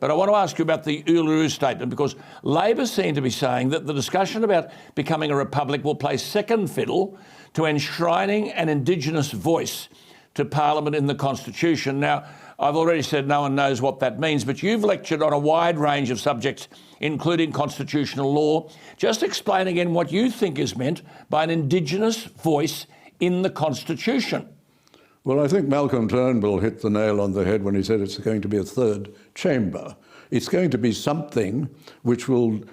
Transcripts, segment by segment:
But I want to ask you about the Uluru Statement, because Labor seem to be saying that the discussion about becoming a republic will play second fiddle to enshrining an Indigenous voice to Parliament in the Constitution. Now, I've already said no one knows what that means, but you've lectured on a wide range of subjects, including constitutional law. Just explain again what you think is meant by an Indigenous voice in the Constitution. Well, I think Malcolm Turnbull hit the nail on the head when he said it's going to be a third chamber. It's going to be something which will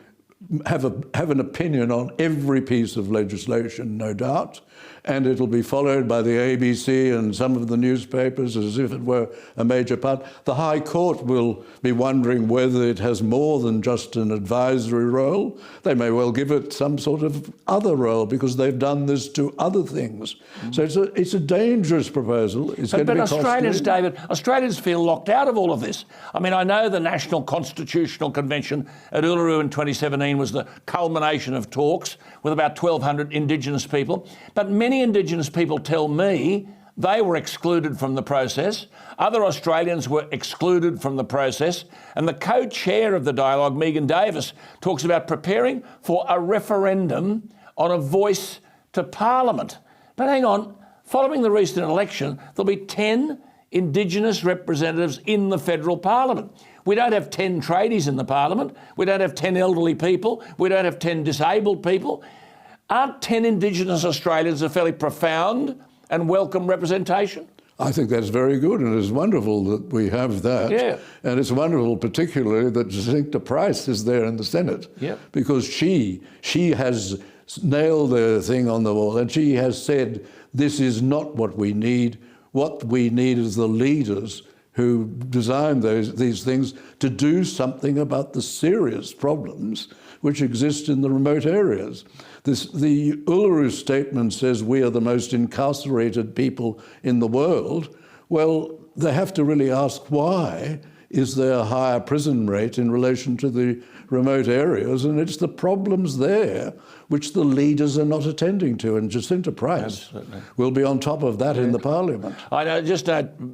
have an opinion on every piece of legislation, no doubt, and it'll be followed by the ABC and some of the newspapers as if it were a major part. The High Court will be wondering whether it has more than just an advisory role. They may well give it some sort of other role because they've done this to other things. So it's a dangerous proposal. It's going to be Australians, costly. David, Australians feel locked out of all of this. I mean, I know the National Constitutional Convention at Uluru in 2017 was the culmination of talks with about 1,200 Indigenous people, but many Indigenous people tell me they were excluded from the process. Other Australians were excluded from the process. And the co-chair of the dialogue, Megan Davis, talks about preparing for a referendum on a voice to Parliament. But hang on, following the recent election, there'll be 10 Indigenous representatives in the federal Parliament. We don't have 10 tradies in the Parliament. We don't have 10 elderly people. We don't have 10 disabled people. Aren't 10 Indigenous Australians a fairly profound and welcome representation? I think that's very good, and it's wonderful that we have that. Yeah. And it's wonderful particularly that Jacinta Price is there in the Senate, because she has nailed the thing on the wall, and she has said, this is not what we need. What we need is the leaders who designed these things to do something about the serious problems which exist in the remote areas. The Uluru Statement says we are the most incarcerated people in the world. Well, they have to really ask why is there a higher prison rate in relation to the remote areas, and it's the problems there which the leaders are not attending to, and Jacinta Price will be on top of that in the Parliament. I know, just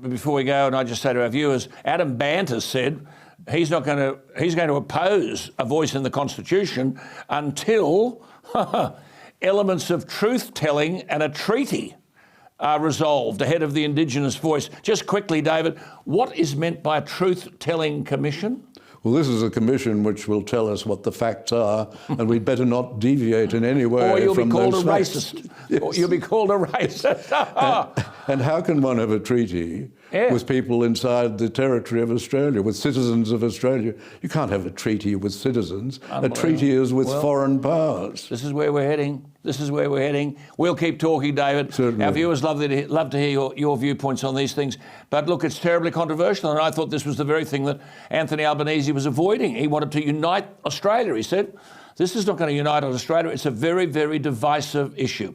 before we go, and I just say to our viewers, Adam Banter said he's going to oppose a voice in the Constitution until elements of truth-telling and a treaty are resolved ahead of the Indigenous voice. Just quickly, David, what is meant by a truth-telling commission? Well, this is a commission which will tell us what the facts are, and we'd better not deviate in any way or you'll from be called those a facts. racist. Yes. Or you'll be called a racist. And how can one have a treaty with people inside the territory of Australia, with citizens of Australia? You can't have a treaty with citizens. A treaty is with foreign powers. This is where we're heading. This is where we're heading. We'll keep talking, David. Certainly. Our viewers love to hear your viewpoints on these things. But look, it's terribly controversial, and I thought this was the very thing that Anthony Albanese was avoiding. He wanted to unite Australia. He said, this is not going to unite Australia. It's a very, very divisive issue.